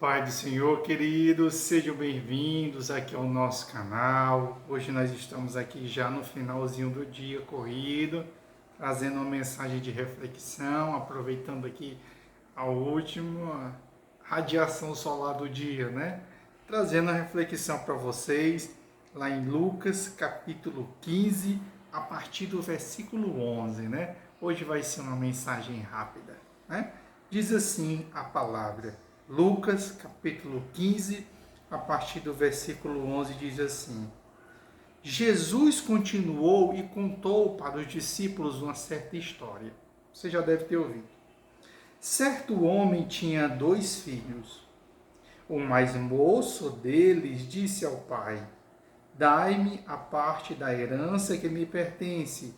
Pai do Senhor, queridos, sejam bem-vindos aqui ao nosso canal. Hoje nós estamos aqui já no finalzinho do dia corrido, trazendo uma mensagem de reflexão, aproveitando aqui a última radiação solar do dia, né? Trazendo a reflexão para vocês lá em Lucas, capítulo 15, a partir do versículo 11, né? Hoje vai ser uma mensagem rápida, né? Diz assim a palavra. Lucas, capítulo 15, a partir do versículo 11, diz assim: Jesus continuou e contou para os discípulos uma certa história. Você já deve ter ouvido. Certo homem tinha 2 filhos. O mais moço deles disse ao pai: Dai-me a parte da herança que me pertence.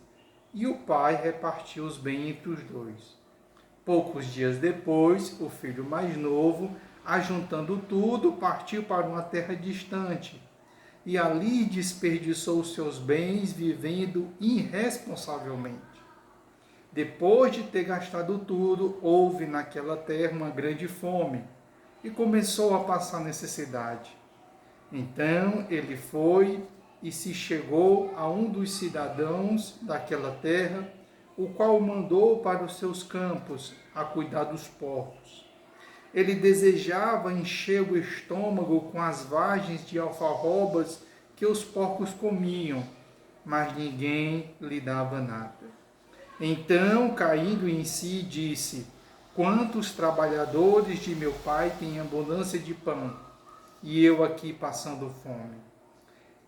E o pai repartiu os bens entre os 2. Poucos dias depois, o filho mais novo, ajuntando tudo, partiu para uma terra distante e ali desperdiçou seus bens vivendo irresponsavelmente. Depois de ter gastado tudo, houve naquela terra uma grande fome e começou a passar necessidade. Então ele foi e se chegou a um dos cidadãos daquela terra, o qual o mandou para os seus campos a cuidar dos porcos. Ele desejava encher o estômago com as vagens de alfarrobas que os porcos comiam, mas ninguém lhe dava nada. Então, caindo em si, disse: Quantos trabalhadores de meu pai têm abundância de pão, e eu aqui passando fome?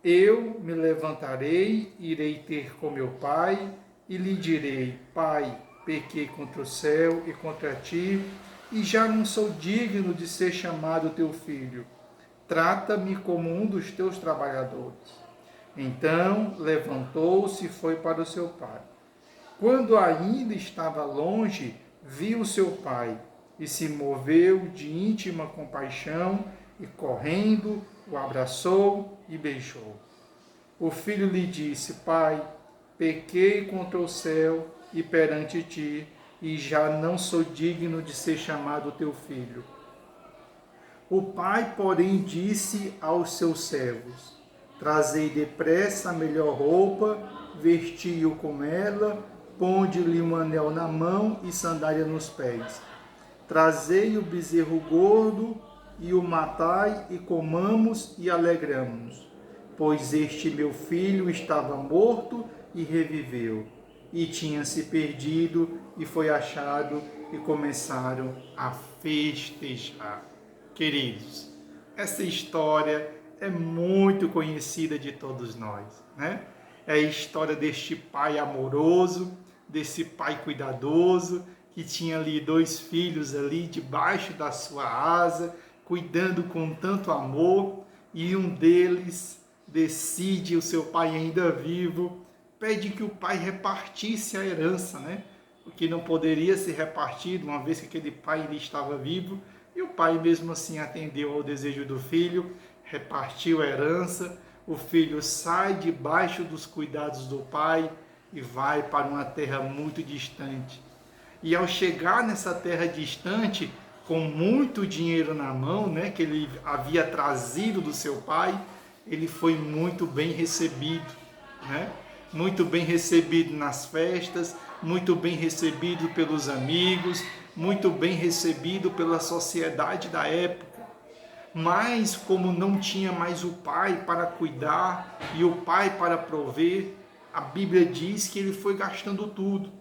Eu me levantarei, irei ter com meu pai, e lhe direi: Pai, pequei contra o céu e contra ti, e já não sou digno de ser chamado teu filho. Trata-me como um dos teus trabalhadores. Então levantou-se e foi para o seu pai. Quando ainda estava longe, viu seu pai, e se moveu de íntima compaixão, e correndo, o abraçou e beijou. O filho lhe disse: Pai, pequei contra o céu e perante ti, e já não sou digno de ser chamado teu filho. O pai, porém, disse aos seus servos: Trazei depressa a melhor roupa, vesti-o com ela, ponde-lhe um anel na mão e sandália nos pés. Trazei o bezerro gordo e o matai, e comamos e alegramos. Pois este meu filho estava morto e reviveu, e tinha se perdido e foi achado, e começaram a festejar. Queridos, essa história é muito conhecida de todos nós, né? É a história deste pai amoroso, desse pai cuidadoso, que tinha ali 2 filhos ali debaixo da sua asa, cuidando com tanto amor, e um deles decide, o seu pai ainda vivo, pede que o pai repartisse a herança, né? O que não poderia ser repartido, uma vez que aquele pai ele estava vivo, e o pai mesmo assim atendeu ao desejo do filho, repartiu a herança, o filho sai debaixo dos cuidados do pai e vai para uma terra muito distante. E ao chegar nessa terra distante, com muito dinheiro na mão, né, que ele havia trazido do seu pai, ele foi muito bem recebido, né? Muito bem recebido nas festas, muito bem recebido pelos amigos, muito bem recebido pela sociedade da época. Mas como não tinha mais o pai para cuidar e o pai para prover, a Bíblia diz que ele foi gastando tudo.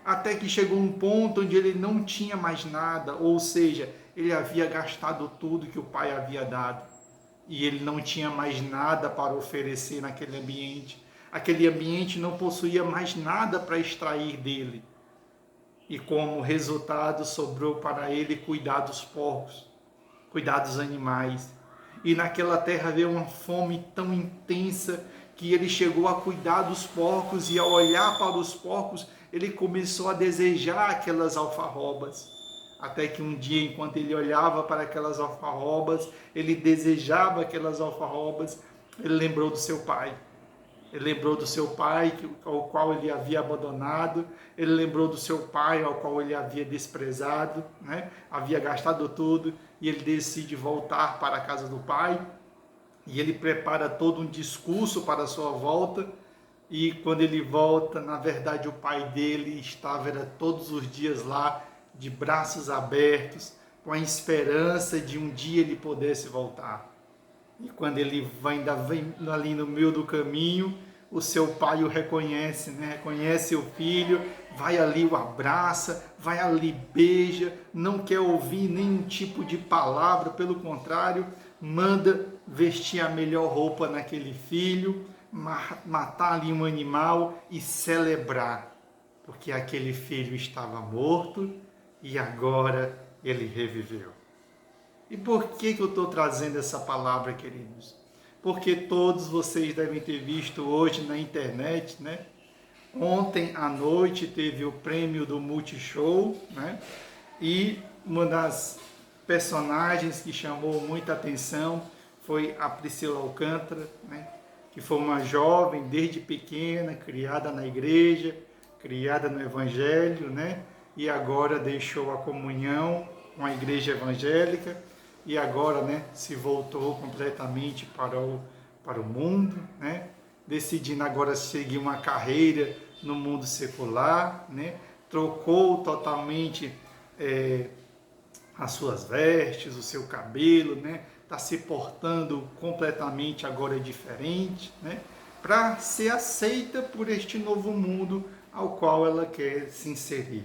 Até que chegou um ponto onde ele não tinha mais nada, ou seja, ele havia gastado tudo que o pai havia dado. E ele não tinha mais nada para oferecer naquele ambiente. Aquele ambiente não possuía mais nada para extrair dele. E como resultado, sobrou para ele cuidar dos porcos, cuidar dos animais. E naquela terra veio uma fome tão intensa que ele chegou a cuidar dos porcos, e ao olhar para os porcos, ele começou a desejar aquelas alfarrobas. Até que um dia, enquanto ele olhava para aquelas alfarrobas, ele desejava aquelas alfarrobas, ele lembrou do seu pai. Ele lembrou do seu pai, ao qual ele havia abandonado. Ele lembrou do seu pai, ao qual ele havia desprezado, né? Havia gastado tudo, e ele decide voltar para a casa do pai. E ele prepara todo um discurso para a sua volta. E quando ele volta, na verdade o pai dele estava todos os dias lá, de braços abertos, com a esperança de um dia ele pudesse voltar. E quando ele ainda vem ali no meio do caminho, o seu pai o reconhece, né? Reconhece o filho, vai ali, o abraça, vai ali, beija, não quer ouvir nenhum tipo de palavra, pelo contrário, manda vestir a melhor roupa naquele filho, matar ali um animal e celebrar, porque aquele filho estava morto e agora ele reviveu. E por que eu estou trazendo essa palavra, queridos? Porque todos vocês devem ter visto hoje na internet, né? Ontem à noite teve o prêmio do Multishow, né? E uma das personagens que chamou muita atenção foi a Priscila Alcântara, né? Que foi uma jovem desde pequena, criada na igreja, criada no Evangelho, né? E agora deixou a comunhão com a igreja evangélica e agora, né, se voltou completamente para o mundo, né? Decidindo agora seguir uma carreira no mundo secular, né? Trocou totalmente as suas vestes, o seu cabelo, né? Está se portando completamente agora diferente, né? Para ser aceita por este novo mundo ao qual ela quer se inserir,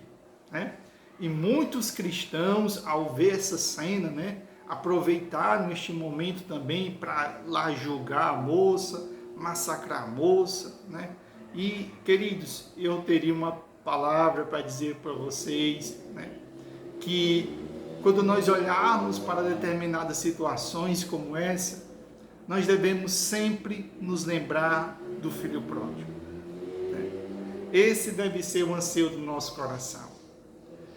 né? E muitos cristãos, ao ver essa cena, né, aproveitaram este momento também para lá julgar a moça, massacrar a moça, né? E, queridos, eu teria uma palavra para dizer para vocês, né, que quando nós olharmos para determinadas situações como essa, nós devemos sempre nos lembrar do filho pródigo, né? Esse deve ser o anseio do nosso coração.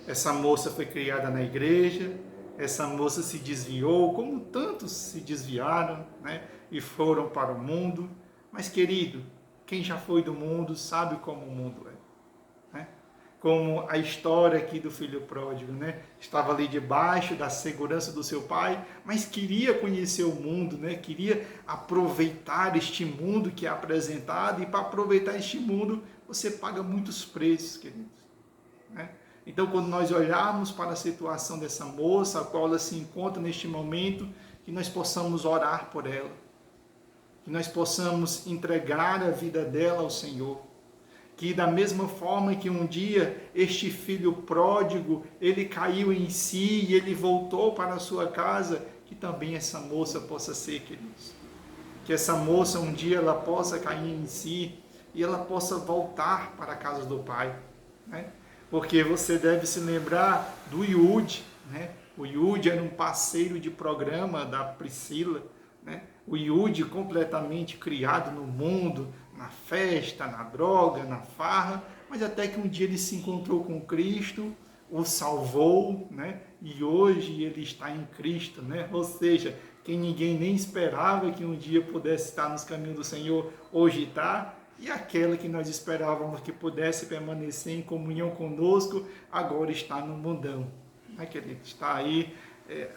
Essa moça foi criada na igreja, essa moça se desviou, como tantos se desviaram, né, e foram para o mundo. Mas, querido, quem já foi do mundo sabe como o mundo é, né? Como a história aqui do filho pródigo, né? Estava ali debaixo da segurança do seu pai, mas queria conhecer o mundo, né? Queria aproveitar este mundo que é apresentado, e para aproveitar este mundo você paga muitos preços, queridos, né? Então, quando nós olharmos para a situação dessa moça, a qual ela se encontra neste momento, que nós possamos orar por ela, que nós possamos entregar a vida dela ao Senhor, que da mesma forma que um dia este filho pródigo, ele caiu em si e ele voltou para a sua casa, que também essa moça possa ser, queridos. Que essa moça um dia ela possa cair em si e ela possa voltar para a casa do Pai, né? Porque você deve se lembrar do Yudi, né? O Yudi era um parceiro de programa da Priscila, né? O Yudi completamente criado no mundo, na festa, na droga, na farra, mas até que um dia ele se encontrou com Cristo, o salvou, né? E hoje ele está em Cristo, né? Ou seja, quem ninguém nem esperava que um dia pudesse estar nos caminhos do Senhor, hoje está. E aquela que nós esperávamos que pudesse permanecer em comunhão conosco, agora está no mundão, né, querido? Está aí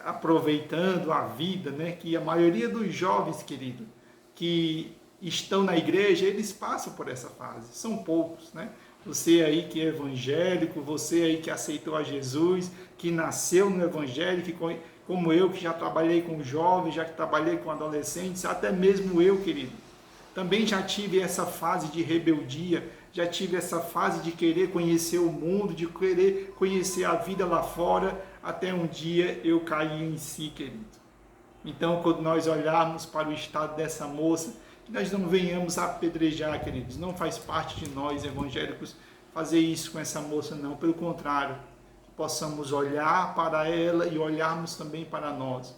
aproveitando a vida, né? Que a maioria dos jovens, querido, que estão na igreja, eles passam por essa fase, são poucos, né? Você aí que é evangélico, você aí que aceitou a Jesus, que nasceu no evangelho, que como eu, que já trabalhei com jovens, já que trabalhei com adolescentes, até mesmo eu, querido, também já tive essa fase de rebeldia, já tive essa fase de querer conhecer o mundo, de querer conhecer a vida lá fora, até um dia eu caí em si, querido. Então, quando nós olharmos para o estado dessa moça, que nós não venhamos apedrejar, queridos, não faz parte de nós evangélicos fazer isso com essa moça, não. Pelo contrário, que possamos olhar para ela e olharmos também para nós.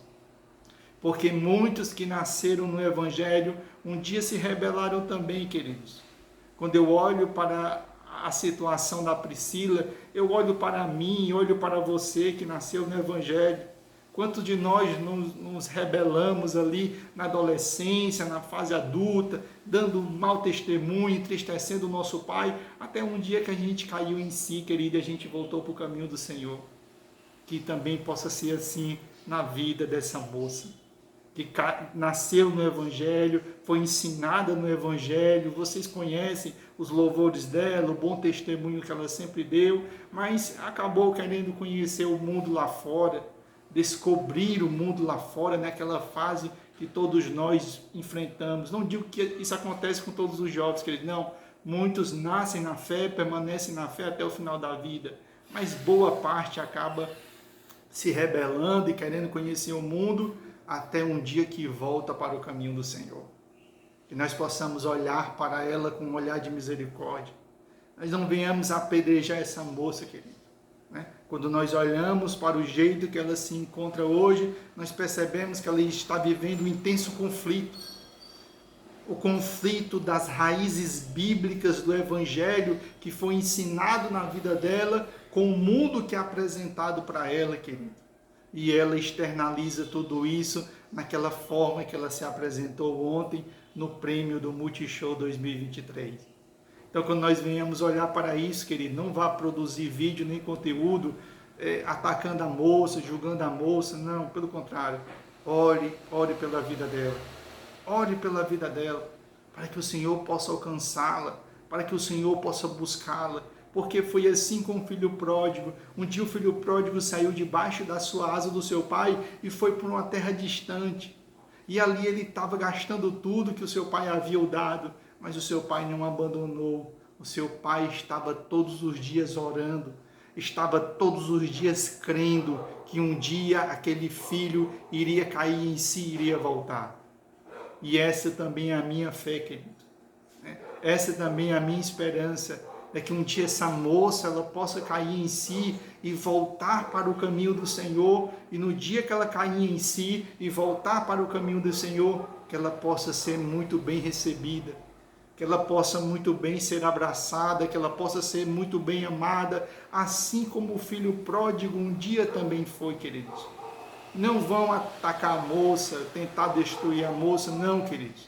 Porque muitos que nasceram no Evangelho, um dia se rebelaram também, queridos. Quando eu olho para a situação da Priscila, eu olho para mim, olho para você que nasceu no Evangelho. Quantos de nós nos rebelamos ali na adolescência, na fase adulta, dando mau testemunho, entristecendo o nosso pai, até um dia que a gente caiu em si, querido, e a gente voltou para o caminho do Senhor. Que também possa ser assim na vida dessa moça, que nasceu no Evangelho, foi ensinada no Evangelho, vocês conhecem os louvores dela, o bom testemunho que ela sempre deu, mas acabou querendo conhecer o mundo lá fora, descobrir o mundo lá fora, naquela fase que todos nós enfrentamos. Não digo que isso acontece com todos os jovens, queridos, não. Muitos nascem na fé, permanecem na fé até o final da vida, mas boa parte acaba se rebelando e querendo conhecer o mundo até um dia que volta para o caminho do Senhor. Que nós possamos olhar para ela com um olhar de misericórdia. Nós não venhamos apedrejar essa moça, querido. Quando nós olhamos para o jeito que ela se encontra hoje, nós percebemos que ela está vivendo um intenso conflito. O conflito das raízes bíblicas do Evangelho que foi ensinado na vida dela com o mundo que é apresentado para ela, querido. E ela externaliza tudo isso naquela forma que ela se apresentou ontem no prêmio do Multishow 2023. Então, quando nós venhamos olhar para isso, querido, não vá produzir vídeo nem conteúdo atacando a moça, julgando a moça, não, pelo contrário. Ore pela vida dela. Ore pela vida dela, para que o Senhor possa alcançá-la, para que o Senhor possa buscá-la, porque foi assim com o filho pródigo. Um dia o filho pródigo saiu debaixo da sua asa do seu pai e foi para uma terra distante. E ali ele estava gastando tudo que o seu pai havia dado, mas o seu pai não abandonou. O seu pai estava todos os dias orando, estava todos os dias crendo que um dia aquele filho iria cair em si, iria voltar. E essa também é a minha fé, querido. Essa também é a minha esperança, é que um dia essa moça ela possa cair em si e voltar para o caminho do Senhor, e no dia que ela cair em si e voltar para o caminho do Senhor, que ela possa ser muito bem recebida, que ela possa muito bem ser abraçada, que ela possa ser muito bem amada, assim como o filho pródigo um dia também foi, queridos. Não vão atacar a moça, tentar destruir a moça, não, queridos.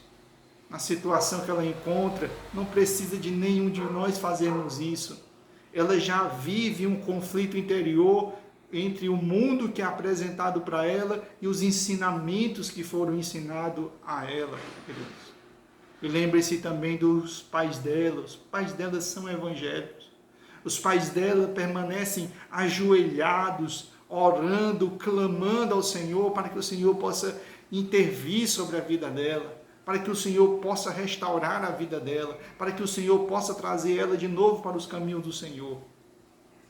Na situação que ela encontra, não precisa de nenhum de nós fazermos isso. Ela já vive um conflito interior entre o mundo que é apresentado para ela e os ensinamentos que foram ensinados a ela, queridos. E lembre-se também dos pais dela. Os pais dela são evangélicos. Os pais dela permanecem ajoelhados, orando, clamando ao Senhor para que o Senhor possa intervir sobre a vida dela, para que o Senhor possa restaurar a vida dela, para que o Senhor possa trazer ela de novo para os caminhos do Senhor.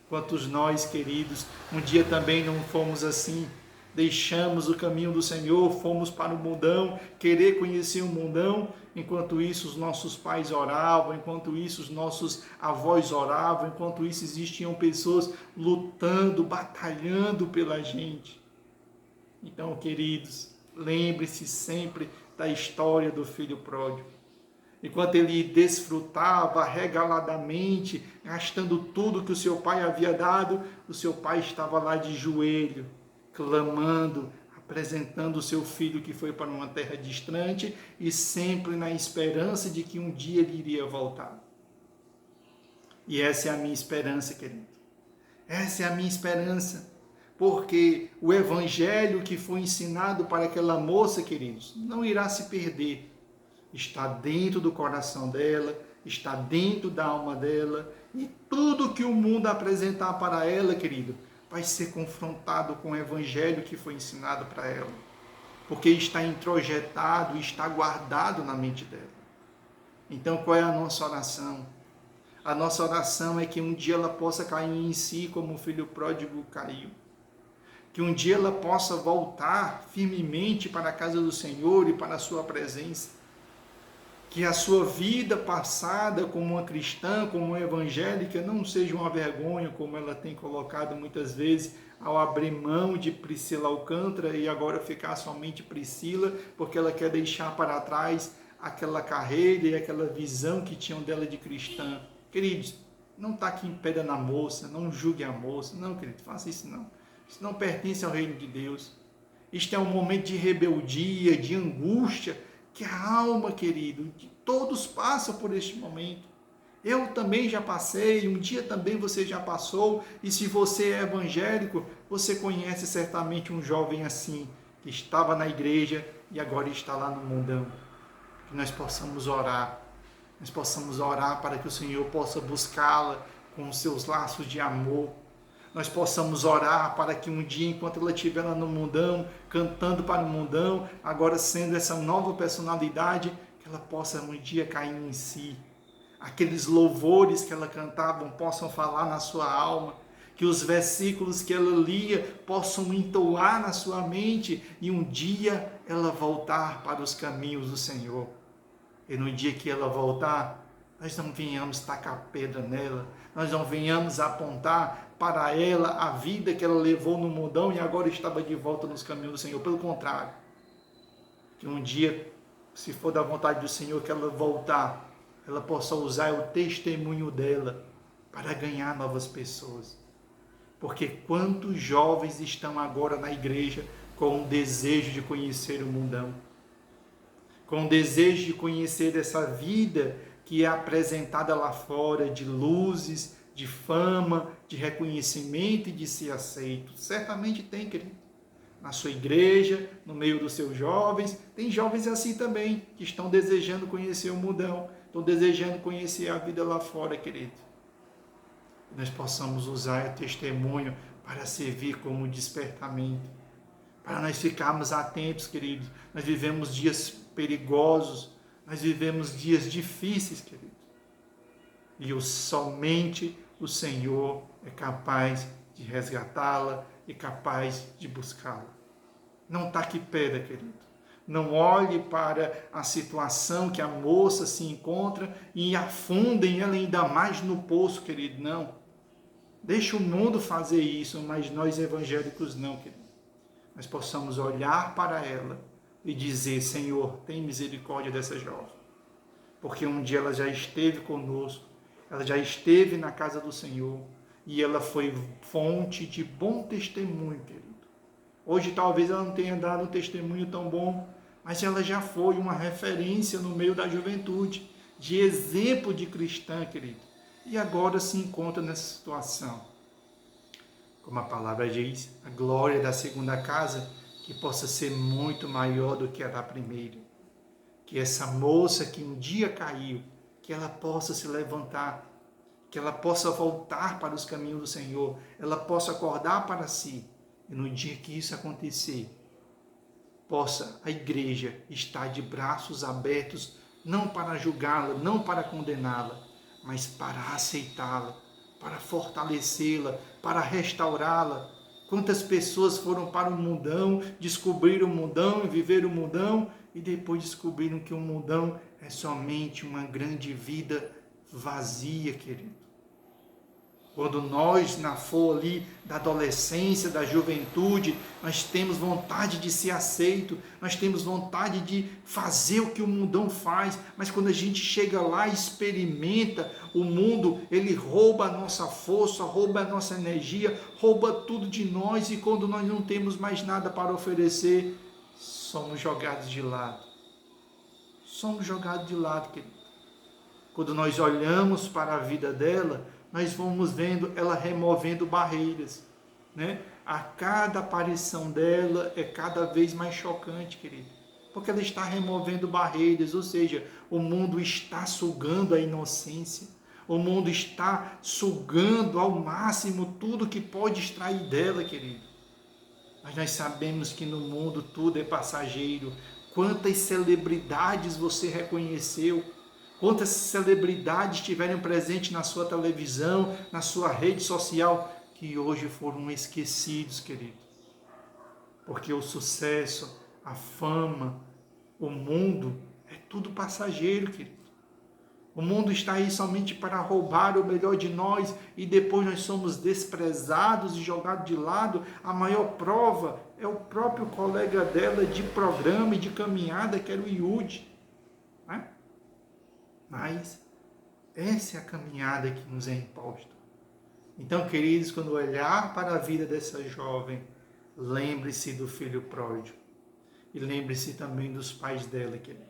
Quantos nós, queridos, um dia também não fomos assim, deixamos o caminho do Senhor, fomos para o mundão, querer conhecer o mundão, enquanto isso os nossos pais oravam, enquanto isso os nossos avós oravam, enquanto isso existiam pessoas lutando, batalhando pela gente. Então, queridos, lembre-se sempre da história do filho pródigo. Enquanto ele desfrutava regaladamente, gastando tudo que o seu pai havia dado, o seu pai estava lá de joelho, clamando, apresentando o seu filho que foi para uma terra distante e sempre na esperança de que um dia ele iria voltar. E essa é a minha esperança, querido. Essa é a minha esperança. Porque o evangelho que foi ensinado para aquela moça, queridos, não irá se perder. Está dentro do coração dela, está dentro da alma dela, e tudo que o mundo apresentar para ela, querido, vai ser confrontado com o evangelho que foi ensinado para ela. Porque está introjetado, está guardado na mente dela. Então, qual é a nossa oração? A nossa oração é que um dia ela possa cair em si como o filho pródigo caiu. Que um dia ela possa voltar firmemente para a casa do Senhor e para a sua presença. Que a sua vida passada como uma cristã, como uma evangélica, não seja uma vergonha, como ela tem colocado muitas vezes, ao abrir mão de Priscila Alcântara e agora ficar somente Priscila, porque ela quer deixar para trás aquela carreira e aquela visão que tinham dela de cristã. Queridos, não taque em pedra na moça, não julgue a moça, não, querido, faça isso não. Isso não pertence ao reino de Deus. Isto é um momento de rebeldia, de angústia, que a alma, querido, todos passam por este momento. Eu também já passei, um dia também você já passou, e se você é evangélico, você conhece certamente um jovem assim, que estava na igreja e agora está lá no mundão. Que nós possamos orar para que o Senhor possa buscá-la com os seus laços de amor. Nós possamos orar para que um dia, enquanto ela estiver lá no mundão, cantando para o mundão, agora sendo essa nova personalidade, que ela possa um dia cair em si. Aqueles louvores que ela cantava possam falar na sua alma, que os versículos que ela lia possam entoar na sua mente e um dia ela voltar para os caminhos do Senhor. E no dia que ela voltar, nós não venhamos tacar pedra nela, nós não venhamos apontar para ela a vida que ela levou no mundão e agora estava de volta nos caminhos do Senhor. Pelo contrário, que um dia, se for da vontade do Senhor, que ela voltar, ela possa usar o testemunho dela para ganhar novas pessoas. Porque quantos jovens estão agora na igreja com o desejo de conhecer o mundão, com o desejo de conhecer essa vida que é apresentada lá fora, de luzes, de fama, de reconhecimento e de ser aceito. Certamente tem, querido. Na sua igreja, no meio dos seus jovens, tem jovens assim também, que estão desejando conhecer o mundão, estão desejando conhecer a vida lá fora, querido. Que nós possamos usar o testemunho para servir como despertamento, para nós ficarmos atentos, queridos. Nós vivemos dias perigosos, nós vivemos dias difíceis, queridos. E somente o Senhor é capaz de resgatá-la e capaz de buscá-la. Não taque pedra, querido. Não olhe para a situação que a moça se encontra e afundem ela ainda mais no poço, querido. Não. Deixa o mundo fazer isso, mas nós evangélicos não, querido. Nós possamos olhar para ela e dizer: Senhor, tem misericórdia dessa jovem. Porque um dia ela já esteve conosco, ela já esteve na casa do Senhor e ela foi fonte de bom testemunho, querido. Hoje talvez ela não tenha dado um testemunho tão bom, mas ela já foi uma referência no meio da juventude, de exemplo de cristã, querido. E agora se encontra nessa situação. Como a palavra diz, a glória da segunda casa, que possa ser muito maior do que a da primeira. Que essa moça que um dia caiu, que ela possa se levantar, que ela possa voltar para os caminhos do Senhor, ela possa acordar para si. E no dia que isso acontecer, possa a igreja estar de braços abertos, não para julgá-la, não para condená-la, mas para aceitá-la, para fortalecê-la, para restaurá-la. Quantas pessoas foram para o mundão, descobriram o mundão e viveram o mundão, e depois descobriram que o mundão é somente uma grande vida vazia, querido. Quando nós, na flor ali da adolescência, da juventude, nós temos vontade de ser aceito, nós temos vontade de fazer o que o mundão faz, mas quando a gente chega lá e experimenta o mundo, ele rouba a nossa força, rouba a nossa energia, rouba tudo de nós, e quando nós não temos mais nada para oferecer, somos jogados de lado. Somos jogados de lado, querido. Quando nós olhamos para a vida dela, nós vamos vendo ela removendo barreiras, né? A cada aparição dela é cada vez mais chocante, querido, porque ela está removendo barreiras, ou seja, o mundo está sugando a inocência, o mundo está sugando ao máximo tudo que pode extrair dela, querido. Mas nós sabemos que no mundo tudo é passageiro. Quantas celebridades você reconheceu? Quantas celebridades estiveram presentes na sua televisão, na sua rede social, que hoje foram esquecidos, querido. Porque o sucesso, a fama, o mundo, é tudo passageiro, querido. O mundo está aí somente para roubar o melhor de nós e depois nós somos desprezados e jogados de lado. A maior prova é o próprio colega dela de programa e de caminhada, que era o Yudi, né? Mas essa é a caminhada que nos é imposta. Então, queridos, quando olhar para a vida dessa jovem, lembre-se do filho pródigo. E lembre-se também dos pais dela, querido.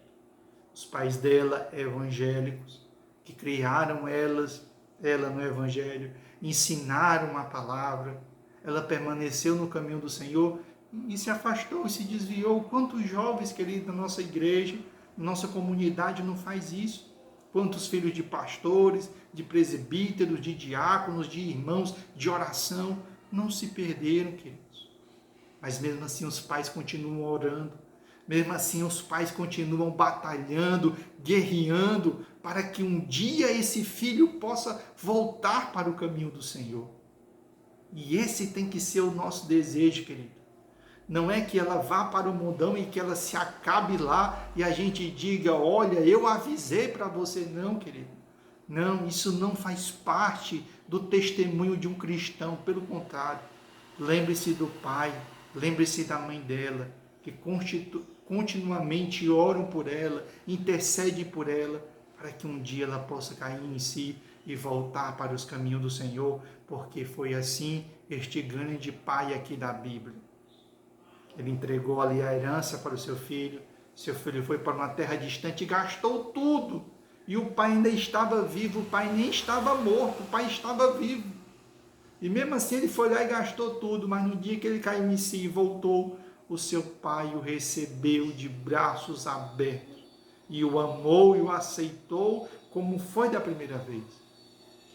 Os pais dela, evangélicos, que criaram ela no evangelho, ensinaram a palavra, ela permaneceu no caminho do Senhor e se afastou e se desviou. Quantos jovens, querido, da nossa igreja, nossa comunidade não faz isso? Quantos filhos de pastores, de presbíteros, de diáconos, de irmãos de oração não se perderam, queridos? Mas mesmo assim os pais continuam orando, mesmo assim os pais continuam batalhando, guerreando, para que um dia esse filho possa voltar para o caminho do Senhor. E esse tem que ser o nosso desejo, querido. Não é que ela vá para o mundão e que ela se acabe lá e a gente diga, olha, eu avisei para você. Não, querido. Não, isso não faz parte do testemunho de um cristão. Pelo contrário, lembre-se do pai, lembre-se da mãe dela, que continuamente oram por ela, intercedem por ela, para que um dia ela possa cair em si e voltar para os caminhos do Senhor, porque foi assim este grande pai aqui da Bíblia. Ele entregou ali a herança para o seu filho foi para uma terra distante e gastou tudo. E o pai ainda estava vivo, o pai nem estava morto, o pai estava vivo. E mesmo assim ele foi lá e gastou tudo, mas no dia que ele caiu em si e voltou, o seu pai o recebeu de braços abertos e o amou e o aceitou como foi da primeira vez.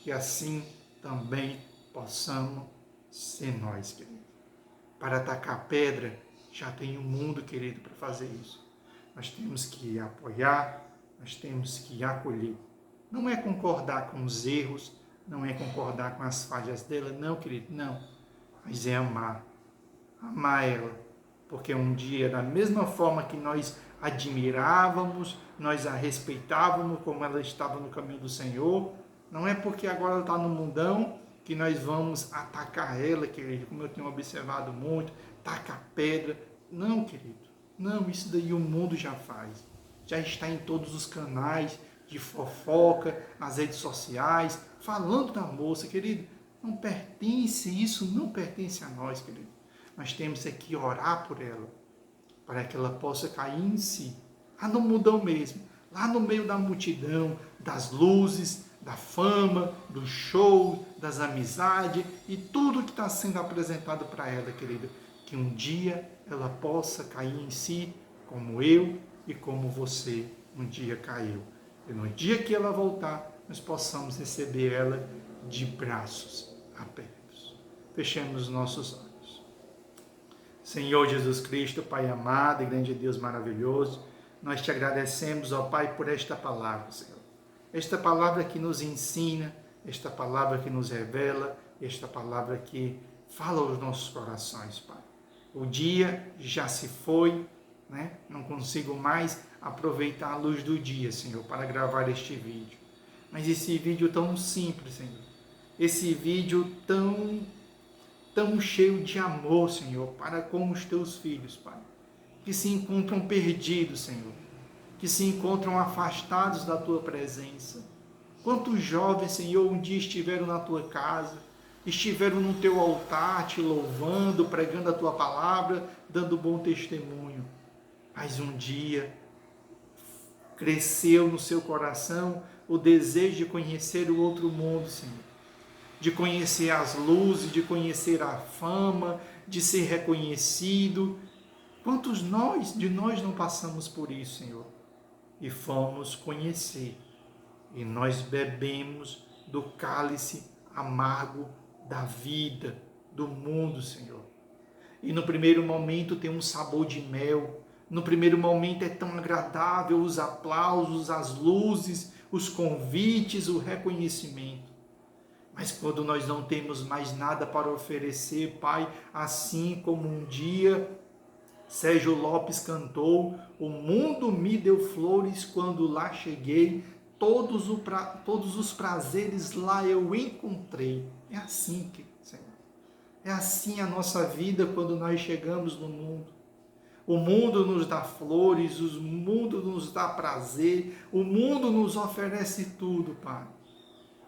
Que assim também possamos ser nós, querido. Para atacar pedra, já tem um mundo, querido, para fazer isso. Nós temos que apoiar, nós temos que acolher. Não é concordar com os erros, não é concordar com as falhas dela, não, querido, não. Mas é amar. Amar ela. Porque um dia, da mesma forma que nós admirávamos, nós a respeitávamos como ela estava no caminho do Senhor, não é porque agora ela está no mundão que nós vamos atacar ela, querido, como eu tenho observado muito, taca pedra. Não, querido, não, isso daí o mundo já faz. Já está em todos os canais de fofoca, nas redes sociais, falando da moça, querido. Não pertence, isso não pertence a nós, querido. Nós temos é que orar por ela, para que ela possa cair em si, lá no mundão mesmo, lá no meio da multidão, das luzes, da fama, do show, das amizades e tudo que está sendo apresentado para ela, querida. Que um dia ela possa cair em si, como eu e como você um dia caiu. E no dia que ela voltar, nós possamos receber ela de braços abertos. Fechemos os nossos olhos. Senhor Jesus Cristo, Pai amado e grande Deus maravilhoso, nós te agradecemos, ó Pai, por esta palavra, Senhor. Esta palavra que nos ensina, esta palavra que nos revela, esta palavra que fala aos nossos corações, Pai. O dia já se foi, né? Não consigo mais aproveitar a luz do dia, Senhor, para gravar este vídeo. Mas esse vídeo tão simples, Senhor. Esse vídeo tão cheio de amor, Senhor, para com os teus filhos, Pai. Que se encontram perdidos, Senhor. Que se encontram afastados da tua presença. Quantos jovens, Senhor, um dia estiveram na tua casa, estiveram no teu altar, te louvando, pregando a tua palavra, dando bom testemunho. Mas um dia cresceu no seu coração o desejo de conhecer o outro mundo, Senhor. De conhecer as luzes, de conhecer a fama, de ser reconhecido. Quantos de nós não passamos por isso, Senhor? E fomos conhecer. E nós bebemos do cálice amargo da vida, do mundo, Senhor. E no primeiro momento tem um sabor de mel. No primeiro momento é tão agradável os aplausos, as luzes, os convites, o reconhecimento. Mas quando nós não temos mais nada para oferecer, Pai, assim como um dia Sérgio Lopes cantou, o mundo me deu flores quando lá cheguei, todos os prazeres lá eu encontrei. É assim, Senhor. É assim a nossa vida quando nós chegamos no mundo. O mundo nos dá flores, o mundo nos dá prazer, o mundo nos oferece tudo, Pai.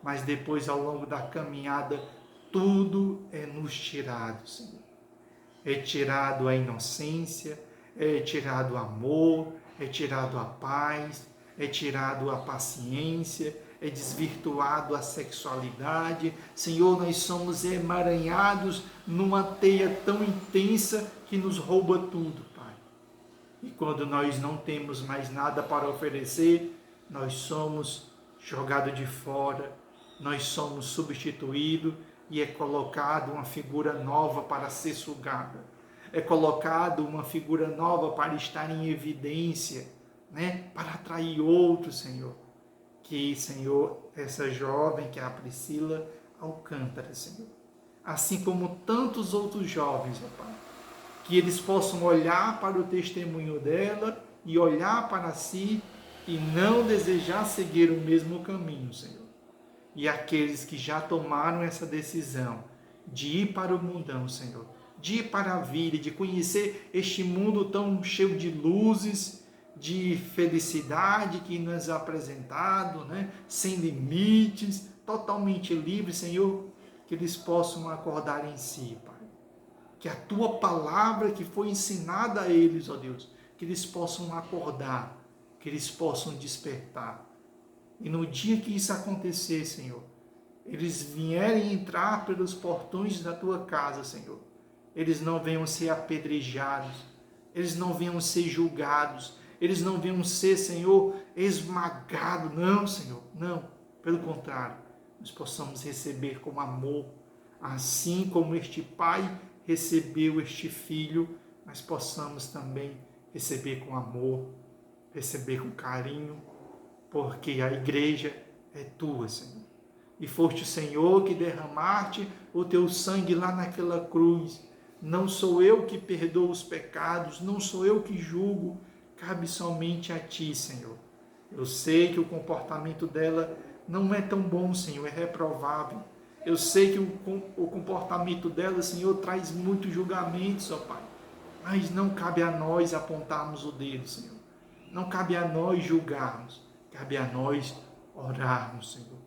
Mas depois, ao longo da caminhada, tudo é nos tirado, Senhor. é tirado a inocência, é tirado o amor, é tirado a paz, é tirado a paciência, é desvirtuado a sexualidade. Senhor, nós somos emaranhados numa teia tão intensa que nos rouba tudo, Pai. E quando nós não temos mais nada para oferecer, nós somos jogados de fora, nós somos substituídos e é colocado uma figura nova para ser sugada. É colocado uma figura nova para estar em evidência, né? Para atrair outros, Senhor. Que, Senhor, essa jovem, que é a Priscila Alcântara, Senhor. Assim como tantos outros jovens, ó Pai. Que eles possam olhar para o testemunho dela e olhar para si e não desejar seguir o mesmo caminho, Senhor. E aqueles que já tomaram essa decisão de ir para o mundão, Senhor, de ir para a vida, de conhecer este mundo tão cheio de luzes, de felicidade que nos é apresentado, né? Sem limites, totalmente livre, Senhor, que eles possam acordar em si, Pai. Que a Tua palavra que foi ensinada a eles, ó Deus, que eles possam acordar, que eles possam despertar. E no dia que isso acontecer, Senhor, eles vierem entrar pelos portões da Tua casa, Senhor, eles não venham ser apedrejados, eles não venham ser julgados, eles não venham ser, Senhor, esmagados. Não, Senhor, não. Pelo contrário, nós possamos receber com amor, assim como este pai recebeu este filho, nós possamos também receber com amor, receber com carinho, porque a igreja é Tua, Senhor. E foste o Senhor que derramaste o Teu sangue lá naquela cruz. Não sou eu que perdoo os pecados, não sou eu que julgo, cabe somente a Ti, Senhor. Eu sei que o comportamento dela não é tão bom, Senhor, é reprovável. Eu sei que o comportamento dela, Senhor, traz muitos julgamentos, ó Pai. Mas não cabe a nós apontarmos o dedo, Senhor. Não cabe a nós julgarmos. Cabe a nós orarmos, Senhor.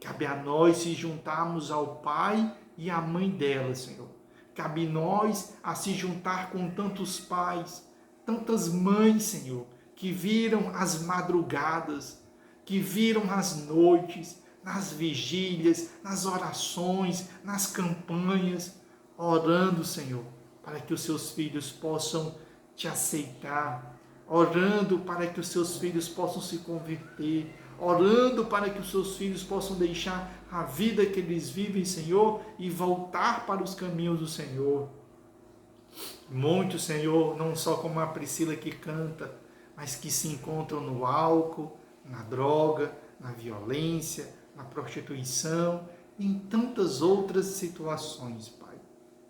Cabe a nós se juntarmos ao pai e à mãe dela, Senhor. Cabe a nós a se juntar com tantos pais, tantas mães, Senhor, que viram as madrugadas, que viram as noites, nas vigílias, nas orações, nas campanhas, orando, Senhor, para que os seus filhos possam Te aceitar, orando para que os seus filhos possam se converter, orando para que os seus filhos possam deixar a vida que eles vivem, Senhor, e voltar para os caminhos do Senhor. Muitos, Senhor, não só como a Priscila que canta, mas que se encontram no álcool, na droga, na violência, na prostituição, e em tantas outras situações, Pai.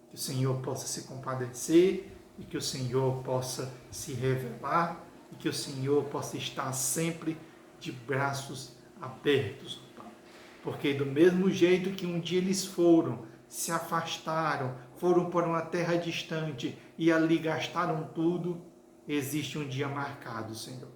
Que o Senhor possa se compadecer e que o Senhor possa se revelar e que o Senhor possa estar sempre de braços abertos, Pai. Porque do mesmo jeito que um dia eles foram, se afastaram, foram para uma terra distante e ali gastaram tudo, existe um dia marcado, Senhor,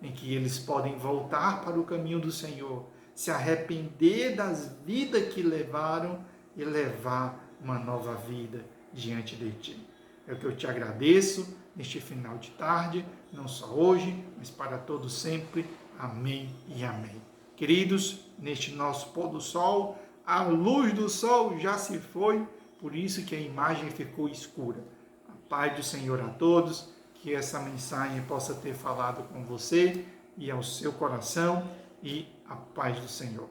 em que eles podem voltar para o caminho do Senhor, se arrepender das vidas que levaram e levar uma nova vida diante de Ti. É o que eu Te agradeço neste final de tarde, não só hoje, mas para todos sempre. Amém e amém. Queridos, neste nosso pôr do sol, a luz do sol já se foi, por isso que a imagem ficou escura. A paz do Senhor a todos, que essa mensagem possa ter falado com você e ao seu coração, e a paz do Senhor.